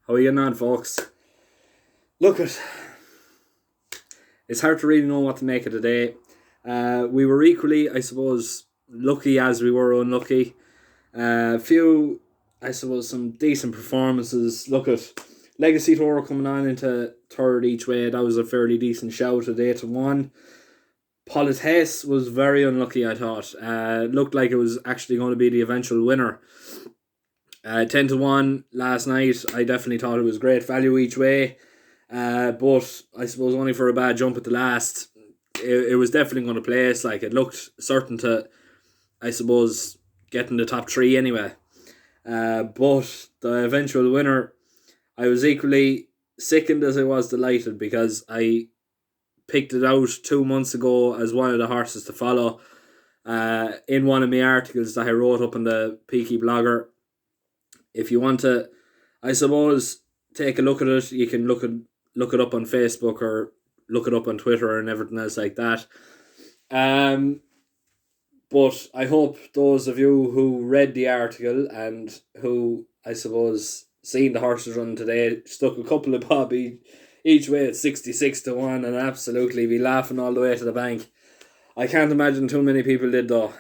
How are you getting on, folks? Look, it's hard to really know what to make of the day. We were equally, I suppose, lucky as we were unlucky. Few, I suppose, some decent performances. Look at Legacy Tour coming on into third each way. That was a fairly decent shout at 8-1. Polites was very unlucky, I thought. Looked like it was actually going to be the eventual winner. 10-1 last night. I definitely thought it was great value each way. But I suppose only for a bad jump at the last. It was definitely going to place. Like, it looked certain to, I suppose, get in the top three anyway. But the eventual winner, I was equally sickened as I was delighted, because I picked it out 2 months ago as one of the horses to follow. In one of my articles that I wrote up on the Peaky Blogger. If you want to, I suppose, take a look at it, you can look it up on Facebook or look it up on Twitter and everything else like that. But I hope those of you who read the article and who, I suppose, seen the horses run today, stuck a couple of bob each way at 66-1 and absolutely be laughing all the way to the bank. I can't imagine too many people did, though.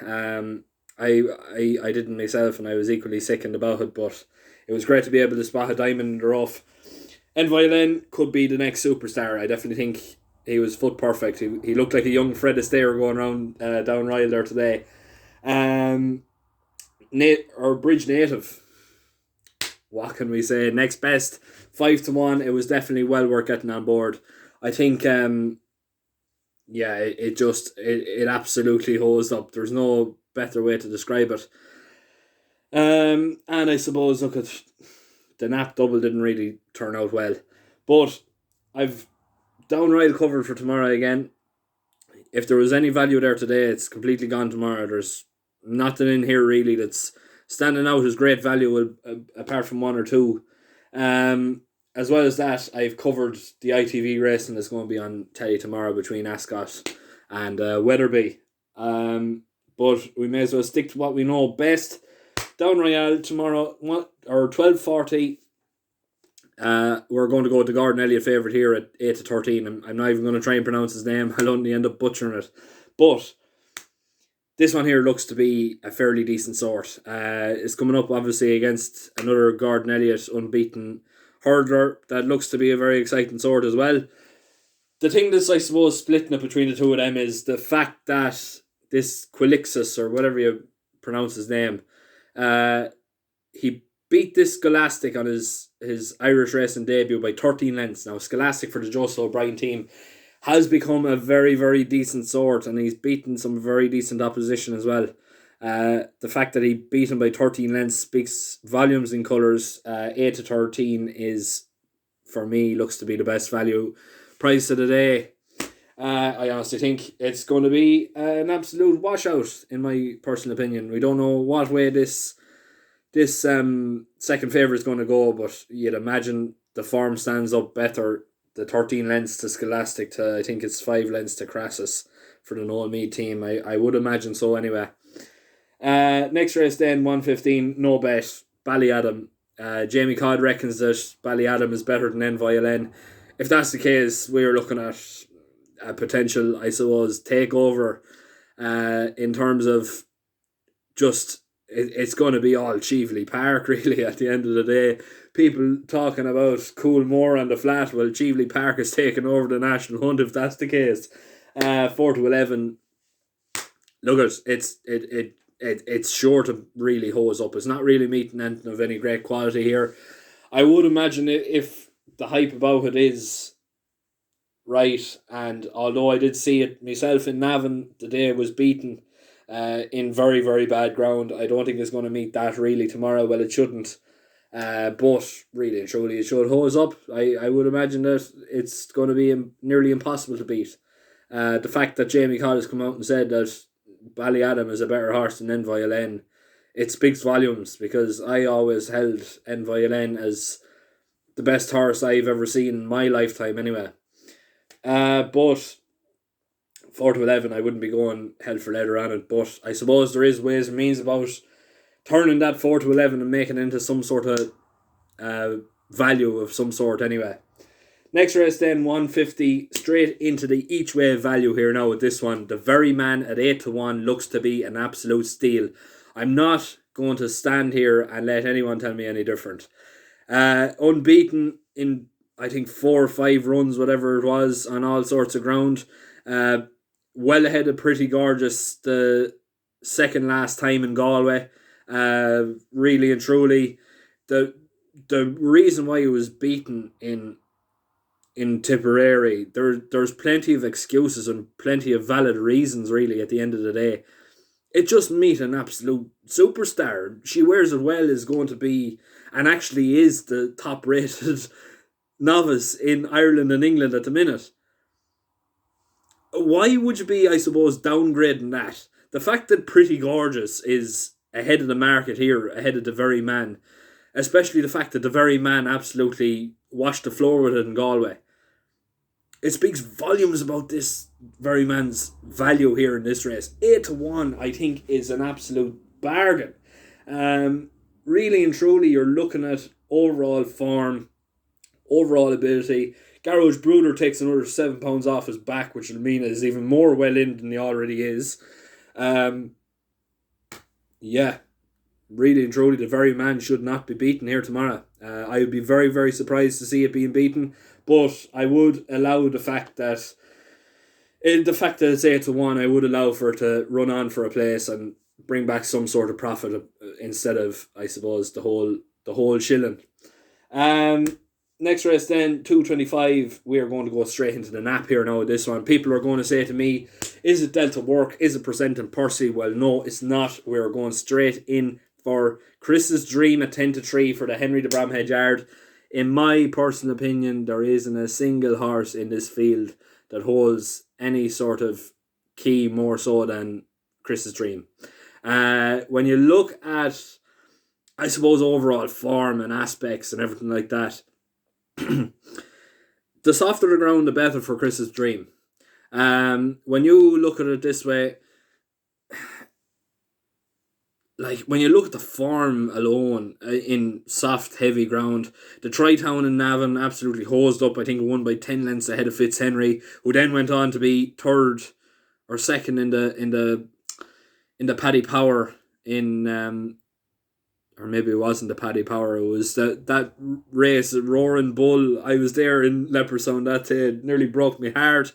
I didn't myself, and I was equally sickened about it, but it was great to be able to spot a diamond in the rough. And Violin could be the next superstar. I definitely think he was foot perfect. He looked like a young Fred Astaire going around down Royal there today. Bridge Native. What can we say? Next best, 5-1. It was definitely well worth getting on board. I think it absolutely holds up. There's no better way to describe it. And I suppose, look at the Nap double didn't really turn out well, but I've downright covered for tomorrow again. If there was any value there today, it's completely gone tomorrow. There's nothing in here really that's standing out as great value, apart from one or two. As well as that, I've covered the ITV racing that's going to be on telly tomorrow between Ascot and Wetherby. But we may as well stick to what we know best. Down Royale tomorrow, or 12:40. We're going to go with the Gordon Elliott favourite here at 8-13. I'm not even going to try and pronounce his name. I'll only end up butchering it. But this one here looks to be a fairly decent sort. It's coming up obviously against another Gordon Elliott unbeaten hurdler that looks to be a very exciting sort as well. The thing that's, I suppose, splitting it between the two of them is the fact that this Quilixus, or whatever you pronounce his name, he beat this Scholastic on his Irish racing debut by 13 lengths. Now, Scholastic for the Joseph O'Brien team has become a very, very decent sort, and he's beaten some very decent opposition as well. The fact that he beat him by 13 lengths speaks volumes in colours. 8-13 is, for me, looks to be the best value price of the day. I honestly think it's going to be an absolute washout, in my personal opinion. We don't know what way this second favourite is going to go, but you'd imagine the form stands up better. The 13 lengths to Scholastic to, I think it's 5 lengths to Crassus for the Noel Mead team. I would imagine so anyway. Next race then, 1:15, no bet, Ballyadam. Jamie Codd reckons that Ballyadam is better than Violin. If that's the case, we're looking at a potential, I suppose, takeover in terms of just, it's going to be all Cheveley Park really at the end of the day. People talking about Coolmore and the flat. Well, Cheveley Park is taking over the National Hunt if that's the case. 4-11. Look, it's sure to really hose up. It's not really meeting anything of any great quality here. I would imagine if the hype about it is right, and although I did see it myself in Navan, the day it was beaten in very, very bad ground, I don't think it's going to meet that really tomorrow. Well, it shouldn't. But really and truly, it should hose up. I would imagine that it's going to be nearly impossible to beat. The fact that Jamie Codd has come out and said that Ballyadam is a better horse than Violin, it speaks volumes, because I always held Violin as the best horse I've ever seen in my lifetime anyway. But 4-11, I wouldn't be going hell for leather on it, but I suppose there is ways and means about turning that 4-11 and making it into some sort of value of some sort anyway. Next race then, 150, straight into the each way value here now with this one. The Very Man at 8-1 looks to be an absolute steal. I'm not going to stand here and let anyone tell me any different. Unbeaten in, I think, 4 or 5 runs, whatever it was, on all sorts of ground. Well ahead of Pretty Gorgeous the second last time in Galway. Really and truly, the reason why it was beaten in Tipperary, there's plenty of excuses and plenty of valid reasons, really, at the end of the day. It just meet an absolute superstar. She Wears It Well is going to be, and actually is, the top rated novice in Ireland and England at the minute. Why would you be, I suppose, downgrading that? The fact that Pretty Gorgeous is ahead of the market here, ahead of the Very Man, especially the fact that the Very Man absolutely washed the floor with it in Galway. It speaks volumes about this Very Man's value here in this race. 8-1, I think, is an absolute bargain. Really and truly, you're looking at overall form, overall ability. Garage Bruder takes another £7 off his back, which will mean is even more well in than he already is. Really and truly, the Very Man should not be beaten here tomorrow. I would be very, very surprised to see it being beaten, but I would allow the fact that it's 8-1, I would allow for it to run on for a place and bring back some sort of profit instead of, I suppose, the whole shilling. Next race then, 225. We are going to go straight into the nap here now with this one. People are going to say to me, is it Delta Work? Is it Percent and Percy? Well, no, it's not. We are going straight in for Chris's Dream at 10-3 for the Henry de Bramhead Yard. In my personal opinion, there isn't a single horse in this field that holds any sort of key more so than Chris's Dream. When you look at, I suppose, overall form and aspects and everything like that, the softer the ground, the better for Chris's Dream. When you look at it this way, like when you look at the form alone in soft, heavy ground, the Tri-Town in Navan absolutely hosed up. I think won by 10 lengths ahead of Fitzhenry, who then went on to be third or second in the Paddy Power in or maybe it wasn't the Paddy Power. It was that race, Roaring Bull. I was there in Leopardstown that day. It nearly broke my heart.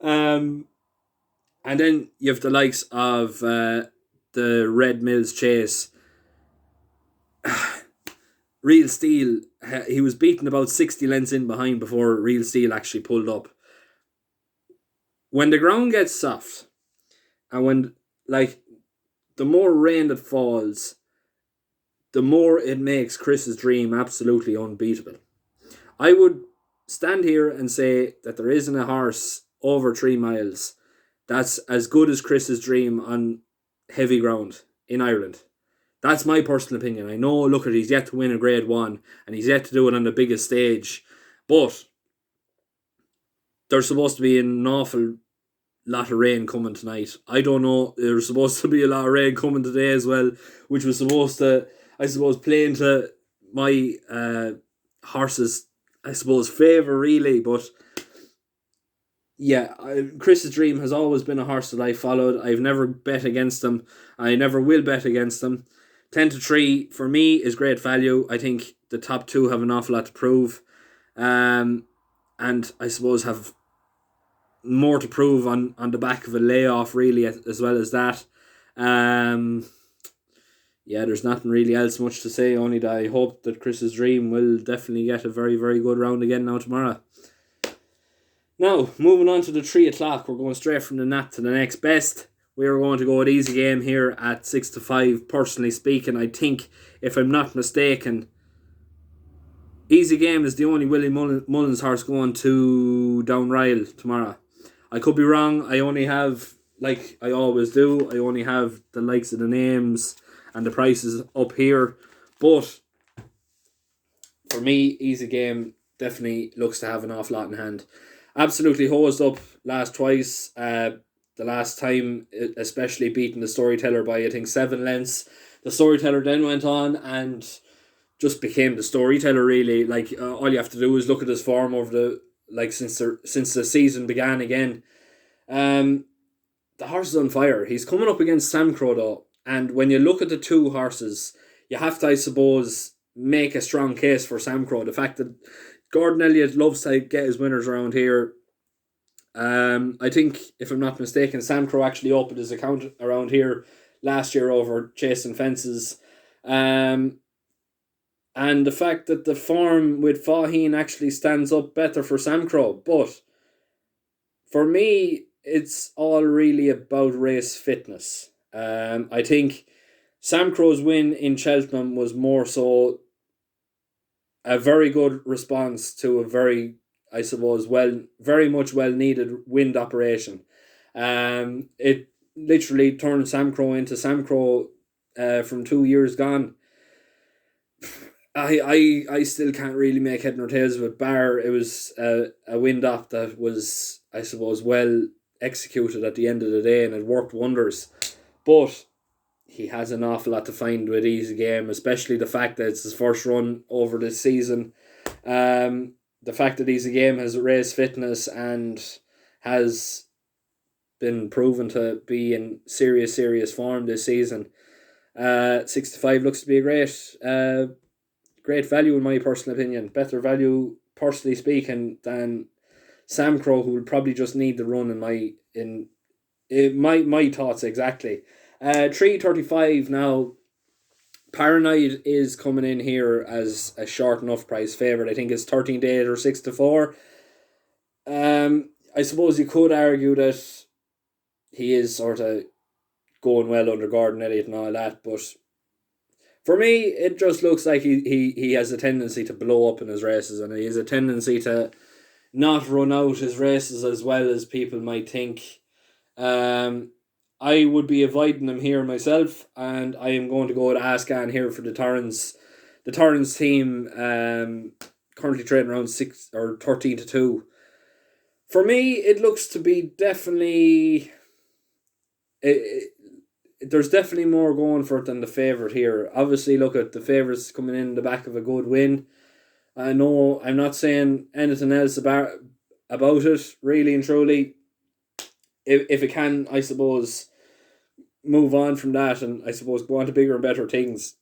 And then you have the likes of the Red Mills Chase. Real Steel, he was beaten about 60 lengths in behind before Real Steel actually pulled up. When the ground gets soft, and when, like, the more rain that falls, the more it makes Chris's Dream absolutely unbeatable. I would stand here and say that there isn't a horse over 3 miles that's as good as Chris's Dream on heavy ground in Ireland. That's my personal opinion. I know, look, he's yet to win a Grade 1 and he's yet to do it on the biggest stage, but there's supposed to be an awful lot of rain coming tonight. I don't know, there's supposed to be a lot of rain coming today as well, which was supposed to, I suppose, play into my horse's, I suppose, favour really. But yeah, Chris's Dream has always been a horse that I followed. I've never bet against him. I never will bet against him. 10-3 for me is great value. I think the top two have an awful lot to prove, and I suppose have more to prove on the back of a layoff really, as well as that. There's nothing really else much to say, only that I hope that Chris's Dream will definitely get a very, very good round again now tomorrow. Now, moving on to the 3 o'clock, we're going straight from the nap to the next best. We are going to go with Easy Game here at 6-5. Personally speaking, I think, if I'm not mistaken, Easy Game is the only Willie Mullins horse going to Downryle tomorrow. I could be wrong. I only have, like I always do, I only have the likes of the names and the prices up here. But for me, Easy Game definitely looks to have an awful lot in hand. Absolutely hosed up last twice. The last time, especially beating the Storyteller by, I think, 7 lengths. The Storyteller then went on and just became the storyteller really. Like all you have to do is look at his form over the since the season began again. Um, the horse is on fire. He's coming up against Sam Crow though, and when you look at the two horses, you have to, I suppose, make a strong case for Sam Crow. The fact that Gordon Elliott loves to get his winners around here. I think, if I'm not mistaken, Sam Crow actually opened his account around here last year over chasing fences. Um, and the fact that the form with Faheen actually stands up better for Sam Crow. But for me, it's all really about race fitness. I think Sam Crow's win in Cheltenham was more so a very good response to a very, I suppose, very much well needed wind operation. It literally turned Sam Crow into Sam Crow from 2 years gone. I still can't really make head nor tails of it, bar it was a wind up that was, I suppose, well executed at the end of the day, and it worked wonders. But he has an awful lot to find with Easy Game, especially the fact that it's his first run over this season. The fact that Easy Game has race fitness and has been proven to be in serious form this season. 65 looks to be a great value in my personal opinion. Better value, personally speaking, than Sam Crow, who will probably just need the run in my thoughts exactly. 335 now. Paranoid is coming in here as a short enough price favourite. I think it's 13 to 8 or 6 to 4. I suppose you could argue that he is sort of going well under Gordon Elliott and all that, but for me, it just looks like he has a tendency to blow up in his races, and he has a tendency to not run out his races as well as people might think. I would be avoiding him here myself, and I am going to go to Ascan here for the Torrens. The Torrens team currently trading around 6 or 13 to 2. For me, it looks to be definitely. There's definitely more going for it than the favourite here. Obviously, look at the favourites coming in the back of a good win. I know I'm not saying anything else about it, really and truly. If it can, I suppose, move on from that and I suppose go on to bigger and better things.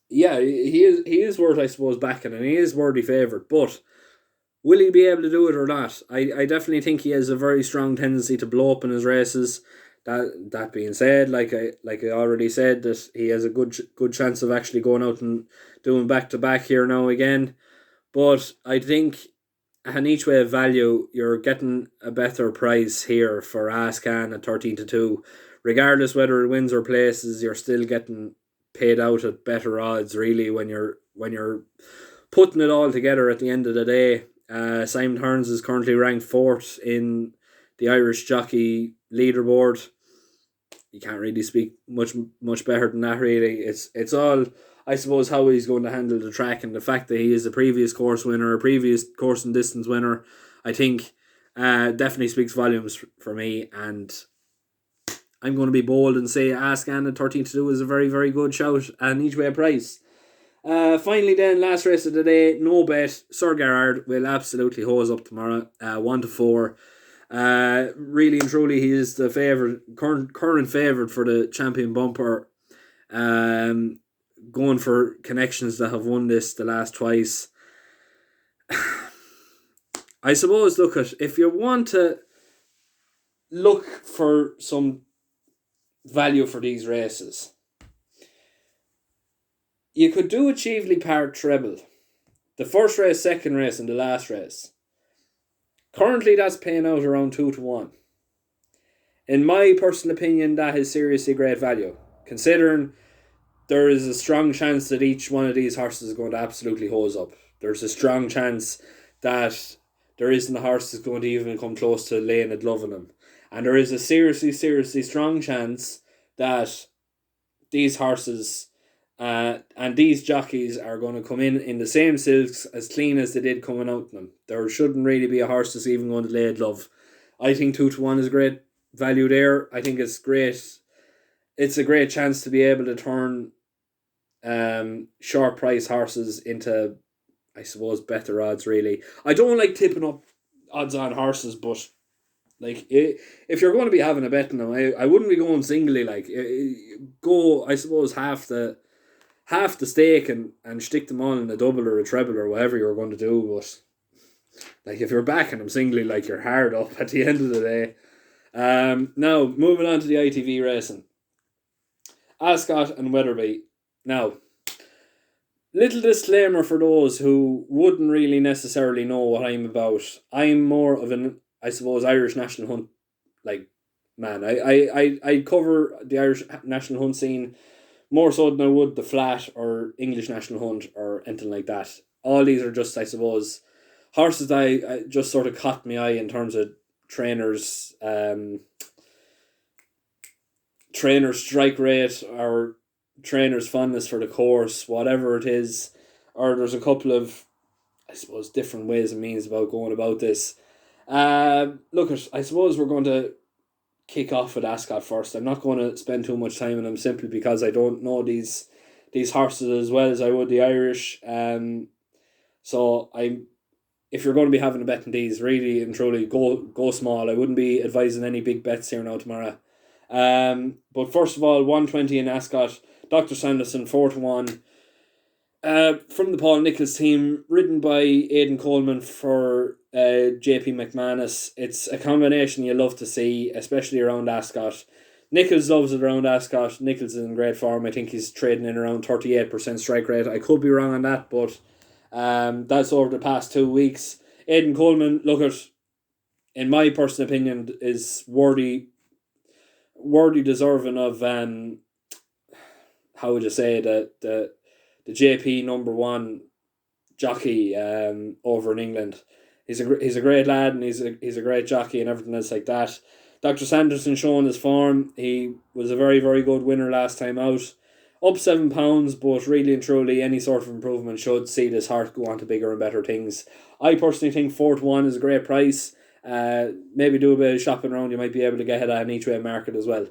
Yeah, he is worth, I suppose, backing, and he is worthy favourite, but will he be able to do it or not? I definitely think he has a very strong tendency to blow up in his races. That being said, like I already said, that he has a good chance of actually going out and doing back to back here now again. But I think an each way of value, you're getting a better price here for Ascan at 13 to 2. Regardless whether it wins or places, you're still getting paid out at better odds really when you're putting it all together at the end of the day. Simon Hearns is currently ranked 4th in the Irish jockey leaderboard. You can't really speak much better than that really. It's all, I suppose, how he's going to handle the track, and the fact that he is a previous course winner, a previous course and distance winner, I think definitely speaks volumes for me, and I'm going to be bold and say Ascan at 13 to 2 is a very, very good shout and each way price. Finally then, last race of the day, no bet. Sir Gerard will absolutely hose up tomorrow, 1 to 4. Really and truly, he is the current favourite for the champion bumper. Going for connections that have won this the last twice. I suppose, look at, if you want to look for some value for these races, you could do a Cheveley Park treble. The first race, second race, and the last race. Currently, that's paying out around 2 to 1. In my personal opinion, that is seriously great value, considering there is a strong chance that each one of these horses is going to absolutely hose up. There's a strong chance that there isn't a horse that's going to even come close to laying a glove on them. And there is a seriously strong chance that these horses and these jockeys are going to come in the same silks as clean as they did coming out in them. There shouldn't really be a horse that's even going to lay a glove. I think 2 to 1 is great value there. I think it's great. It's a great chance to be able to turn short price horses into, I suppose, better odds. Really, I don't like tipping up odds on horses, but like if you're going to be having a bet on them, I wouldn't be going singly. Like go, I suppose, half the stake and stick them on in a double or a treble or whatever you're going to do. But like if you're backing them singly, like you're hard up at the end of the day. Now moving on to the ITV racing, Ascot and Wetherby. Now, little disclaimer for those who wouldn't really necessarily know what I'm about. I'm more of an, I suppose, Irish national hunt like man. I cover the Irish national hunt scene more so than I would the flat or English national hunt or anything like that. All these are just, I suppose, horses that I just sort of caught my eye in terms of trainers, trainer strike rate or trainer's fondness for the course, whatever it is. Or there's a couple of, I suppose, different ways and means about going about this. Look, I suppose we're going to kick off with Ascot first. I'm not going to spend too much time on them simply because I don't know these horses as well as I would the Irish. So if you're going to be having a bet on these, really and truly go small. I wouldn't be advising any big bets here now tomorrow. But first of all, 120 in Ascot. Dr. Sanderson 4-1. From the Paul Nicholls team, ridden by Aidan Coleman for JP McManus. It's a combination you love to see, especially around Ascot. Nicholls loves it around Ascot. Nicholls is in great form. I think he's trading in around 38% strike rate. I could be wrong on that, but that's over the past 2 weeks. Aidan Coleman, look at, in my personal opinion, is worthy deserving of how would you say the JP number one jockey over in England. He's a great lad and he's a great jockey and everything else like that. Dr. Sanderson showing his form. He was a very, very good winner last time out. Up £7, but really and truly any sort of improvement should see this horse go on to bigger and better things. I personally think 4-1 is a great price. Maybe do a bit of shopping around. You might be able to get at an each way market as well.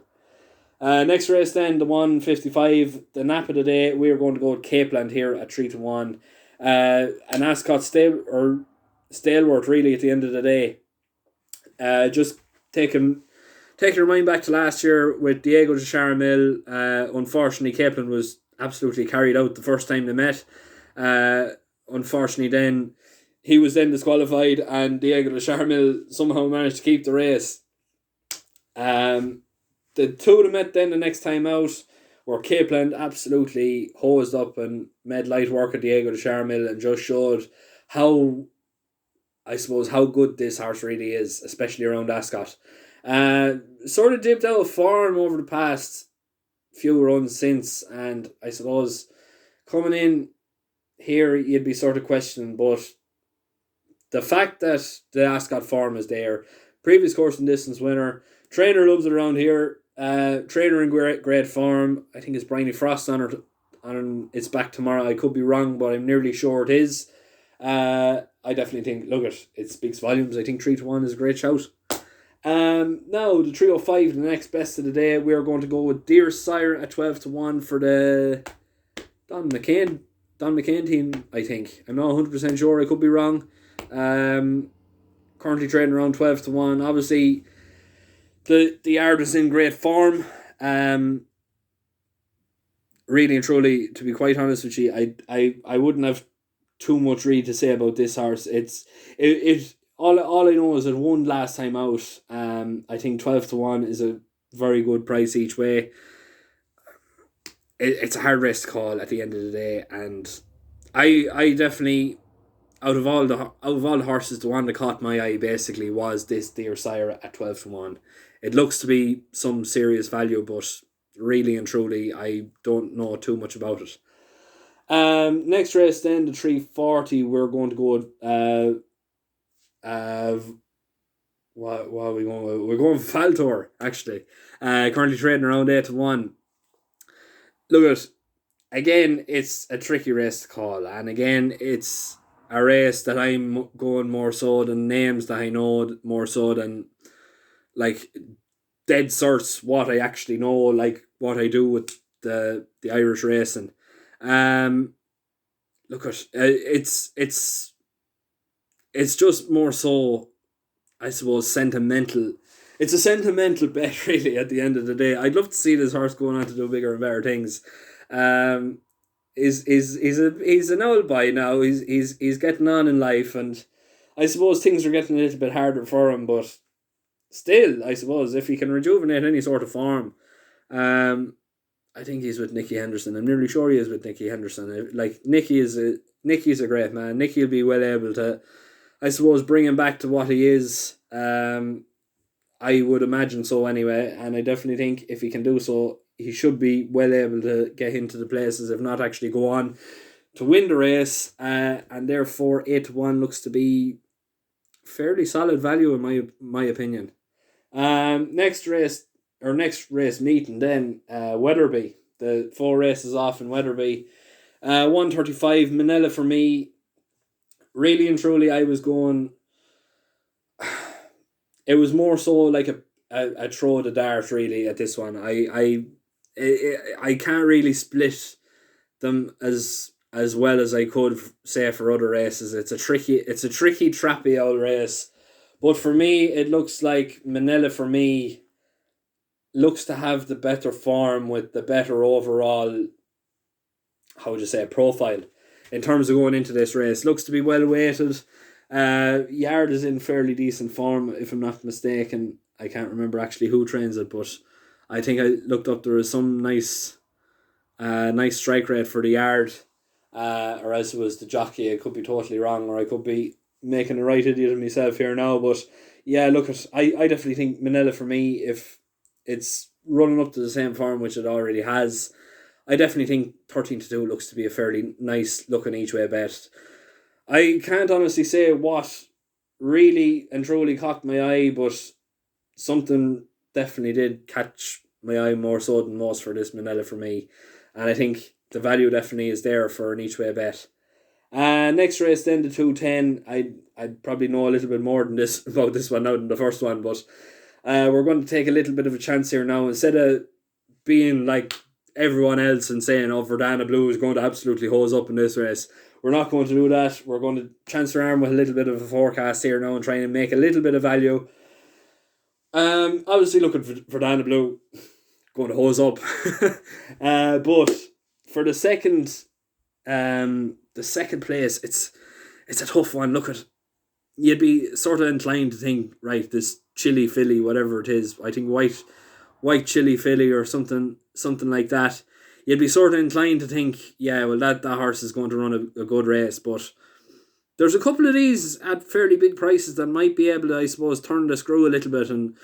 Next race then, the 155, the nap of the day. We are going to go with Capeland here at 3-1. An Ascot stalwart really at the end of the day. Just taking your mind back to last year with Diego de Charamil. Unfortunately, Capeland was absolutely carried out the first time they met. Unfortunately, then he was then disqualified, and Diego de Charamil somehow managed to keep the race. The two of them met then the next time out, where Capeland absolutely hosed up and made light work of Diego de Charamil and just showed how good this horse really is, especially around Ascot. Sort of dipped out of form over the past few runs since, and I suppose coming in here you'd be sort of questioning, but the fact that the Ascot form is there, previous course and distance winner, trainer loves it around here. Trainer in great form. I think it's Bryony Frost on its back tomorrow. I could be wrong, but I'm nearly sure it is. I definitely think, it speaks volumes. I think 3-1 is a great shout. Now the 305, the next best of the day, we are going to go with Dear Sire at 12-1 for the Don McCain team, I think. I'm not 100% sure, I could be wrong. Currently trading around 12-1. Obviously, the yard is in great form. Really and truly, to be quite honest with you, I wouldn't have too much really to say about this horse. All I know is it won last time out. I think 12-1 is a very good price each way. It's a hard race to call at the end of the day, and I definitely, out of all the horses, the one that caught my eye basically was this Dear Sire at 12-1. It looks to be some serious value, but really and truly, I don't know too much about it. Next race then, the 340, we're going to go what are we going with? We're going with Faltor, actually. Currently trading around 8-1. Look at, again, it's a tricky race to call, and again, it's a race that I'm going more so than names that I know, more so than like dead certs what I actually know, like what I do with the Irish racing. Look at it's just more so, I suppose, sentimental. It's a sentimental bet, really. At the end of the day, I'd love to see this horse going on to do bigger and better things. Um, he's an old boy now. He's getting on in life, and I suppose things are getting a little bit harder for him. But still, I suppose if he can rejuvenate any sort of form, um, I think he's with Nicky Henderson. I'm nearly sure he is with Nicky Henderson. Like Nicky's a great man. Nicky will be well able to, I suppose, bring him back to what he is. I would imagine so anyway, and I definitely think if he can do so, he should be well able to get into the places, if not actually go on to win the race. And therefore, 8-1 looks to be fairly solid value in my opinion. Next race meeting then, Wetherby. The 4 races off in Wetherby. 135 Manila for me. Really and truly, I was going. It was more so like a throw of the dart, really, at this one. I can't really split them as well as I could say for other races. It's a tricky, trappy old race. But for me, it looks like Manila for me looks to have the better form with the better overall, how would you say, profile in terms of going into this race. Looks to be well weighted. Yard is in fairly decent form, if I'm not mistaken. I can't remember actually who trains it, but I think I looked up there was some nice strike rate for the Yard, or else it was the jockey. I could be totally wrong, or I could be making a right idiot of myself here now. But yeah, look at I definitely think Manila for me, if it's running up to the same form which it already has, I definitely think 13-2 looks to be a fairly nice looking each way bet. I can't honestly say what really and truly caught my eye, but something definitely did catch my eye more so than most for this Manila for me. And I think the value definitely is there for an each way bet. Next race then, the 210. I'd probably know a little bit more than this about this one now than the first one, but we're going to take a little bit of a chance here now. Instead of being like everyone else and saying, oh, Verdana Blue is going to absolutely hose up in this race, we're not going to do that. We're going to chance our arm with a little bit of a forecast here now and try and make a little bit of value. Obviously looking for Verdana Blue, going to hose up. But for the second place, it's a tough one. Look at, you'd be sort of inclined to think, right, this chili filly, whatever it is, I think white chili filly or something like that. You'd be sort of inclined to think, yeah, well, that horse is going to run a good race. But there's a couple of these at fairly big prices that might be able to, I suppose, turn the screw a little bit and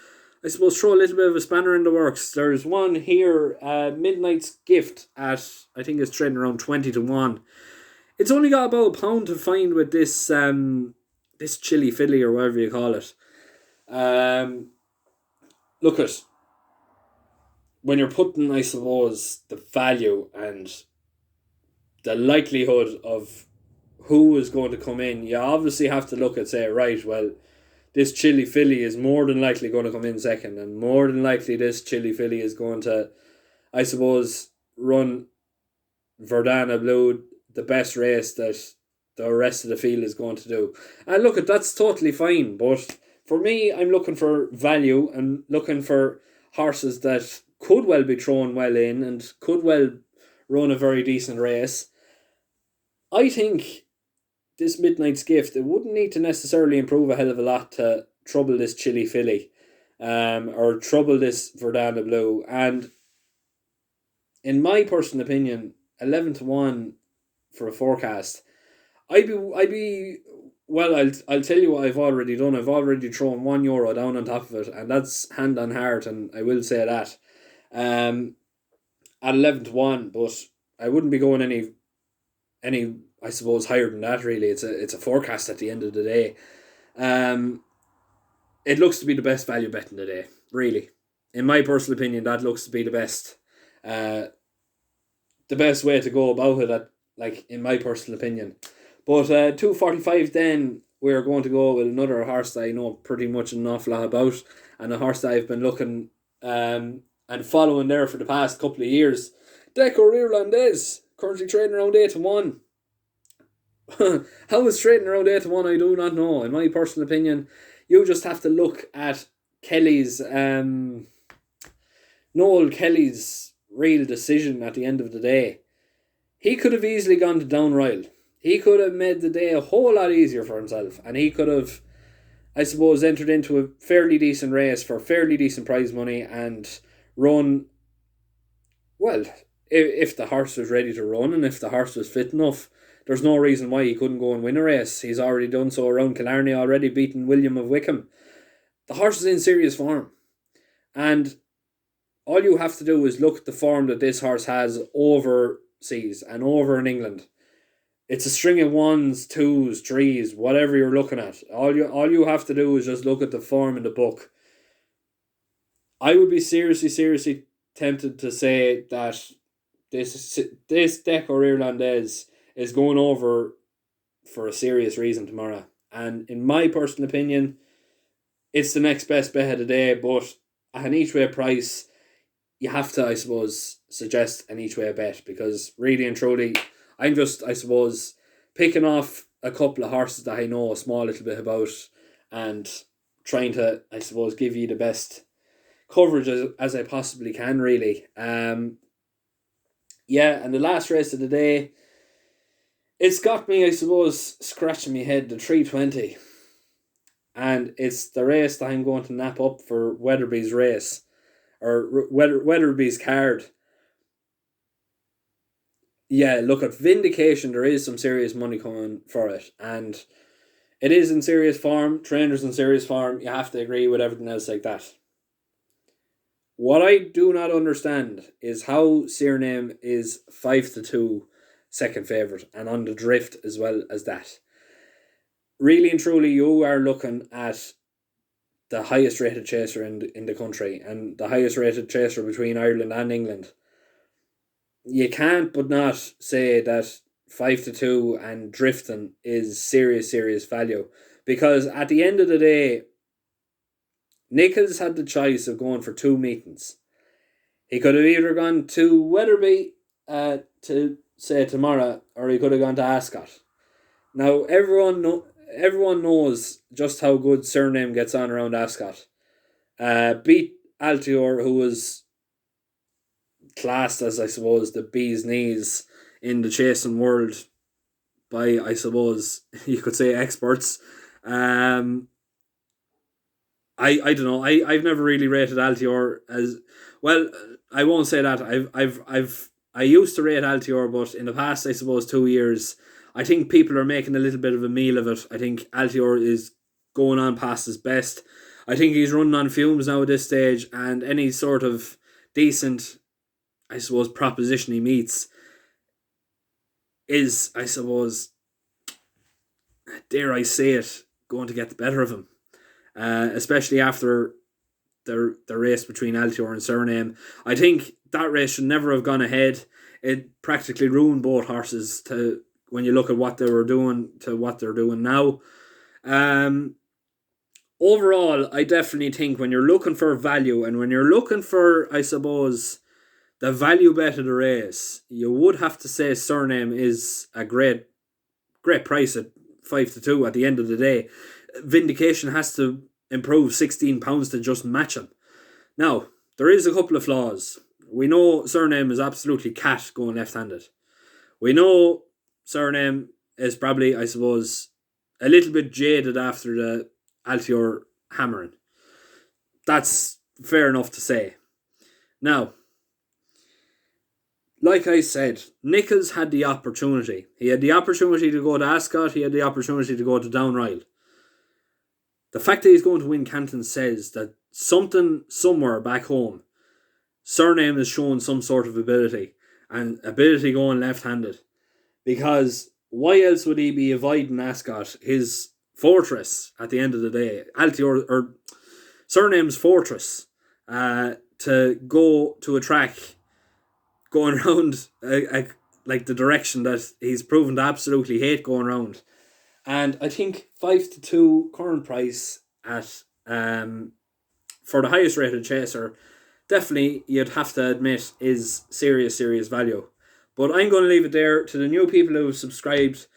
I suppose throw a little bit of a spanner in the works. There's one here, Midnight's Gift, at, I think it's trading around 20-1. It's only got about £1 to find with this this chili filly or whatever you call it. Look at, when you're putting, I suppose, the value and the likelihood of who is going to come in, you obviously have to look at, say, right, well, this chili filly is more than likely going to come in second, and more than likely this chili filly is going to, I suppose, run Verdana Blue the best race that the rest of the field is going to do. And look, that's totally fine, but for me, I'm looking for value and looking for horses that could well be thrown well in and could well run a very decent race. I think this Midnight's Gift, it wouldn't need to necessarily improve a hell of a lot to trouble this chili filly, or trouble this Verdana Blue. And in my personal opinion, 11-1 for a forecast, I'd be well. I'll tell you what I've already done. I've already thrown €1 down on top of it, and that's hand on heart, and I will say that. At 11-1, but I wouldn't be going any I suppose higher than that. Really, it's a forecast at the end of the day. It looks to be the best value bet in the day. Really, in my personal opinion, that looks to be the best way to go about it. In my personal opinion. But 245 then, we're going to go with another horse that I know pretty much an awful lot about, and a horse that I've been looking and following there for the past couple of years. Deco Irlandez. currently trading around 8-1. How is trading around 8-1? I do not know. In my personal opinion, you just have to look at Kelly's Noel Kelly's real decision at the end of the day. He could have easily gone to down Royal. He could have made the day a whole lot easier for himself, and he could have, I suppose, entered into a fairly decent race for fairly decent prize money and run, well, if the horse was ready to run and if the horse was fit enough, there's no reason why he couldn't go and win a race. He's already done so around Killarney already, beating William of Wickham. The horse is in serious form. And all you have to do is look at the form that this horse has overseas and over in England. It's a string of 1s, 2s, 3s, whatever you're looking at. All you have to do is just look at the form in the book. I would be seriously tempted to say that this Deco Irlandese is going over for a serious reason tomorrow. And in my personal opinion, it's the next best bet of the day, but at an each way price, you have to, I suppose, suggest an each way bet, because really and truly, I'm just, I suppose, picking off a couple of horses that I know a small little bit about and trying to, I suppose, give you the best coverage as I possibly can, really. And the last race of the day, it's got me, I suppose, scratching my head, the 320. And it's the race that I'm going to nap up for Weatherby's race, or Weatherby's card. Yeah, look, at Vindication, there is some serious money coming for it, and it is in serious form, trainers in serious form, you have to agree with everything else like that. What I do not understand is how Cyrname is 5-2 second favourite, and on the drift as well as that. Really and truly, you are looking at the highest rated chaser in the country, and the highest rated chaser between Ireland and England. You can't but not say that 5-2 and drifting is serious value, because at the end of the day, Nichols had the choice of going for 2 meetings. He could have either gone to Weatherby to say tomorrow, or he could have gone to Ascot. Now everyone knows just how good Cyrname gets on around Ascot. Beat Altior, who was classed as, I suppose, the bee's knees in the chasing world by, I suppose, you could say, experts. I don't know. I've never really rated Altior as well. I won't say that. I used to rate Altior, but in the past, I suppose, 2 years, I think people are making a little bit of a meal of it. I think Altior is going on past his best. I think he's running on fumes now at this stage, and any sort of decent, I suppose, proposition he meets is, I suppose, dare I say it, going to get the better of him. Especially after the race between Altior and Cyrname. I think that race should never have gone ahead. It practically ruined both horses when you look at what they were doing to what they're doing now. Overall, I definitely think when you're looking for value and when you're looking for, I suppose, the value bet of the race, you would have to say Cyrname is a great price at 5-2 at the end of the day. Vindication has to improve £16 to just match him. Now, there is a couple of flaws. We know Cyrname is absolutely cat going left-handed. We know Cyrname is probably, I suppose, a little bit jaded after the Altior hammering. That's fair enough to say. Now, like I said, Nichols had the opportunity. He had the opportunity to go to Ascot. He had the opportunity to go to Down Royal. The fact that he's going to win Canton says that something somewhere back home, Cyrname is showing some sort of ability, and ability going left-handed. Because why else would he be avoiding Ascot, his fortress at the end of the day, Altior, or Cyrname's fortress, to go to a track going around like the direction that he's proven to absolutely hate going around. And I think 5-2 current price at for the highest rated chaser, definitely you'd have to admit is serious value. But I'm going to leave it there. To the new people who have subscribed,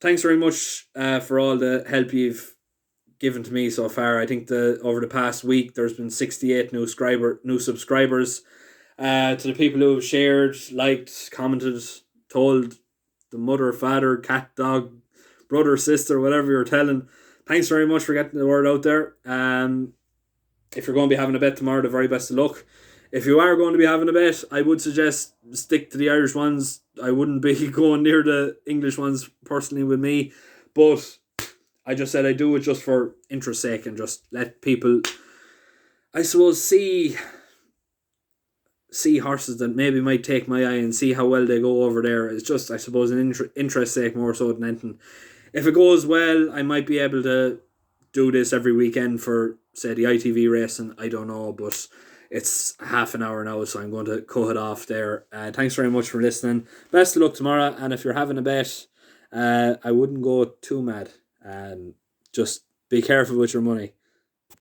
thanks very much for all the help you've given to me so far. I think over the past week there's been 68 new subscribers. To the people who have shared, liked, commented, told the mother, father, cat, dog, brother, sister, whatever you're telling, thanks very much for getting the word out there. If you're going to be having a bet tomorrow, the very best of luck. If you are going to be having a bet, I would suggest stick to the Irish ones. I wouldn't be going near the English ones personally with me, but I just said I do it just for interest's sake and just let people, I suppose, see horses that maybe might take my eye and see how well they go over there. It's just, I suppose, an interest sake more so than anything. If it goes well, I might be able to do this every weekend for, say, the ITV racing. I don't know, but it's half an hour now, so I'm going to cut it off there. Thanks very much for listening. Best of luck tomorrow, and if you're having a bet, I wouldn't go too mad. Just be careful with your money.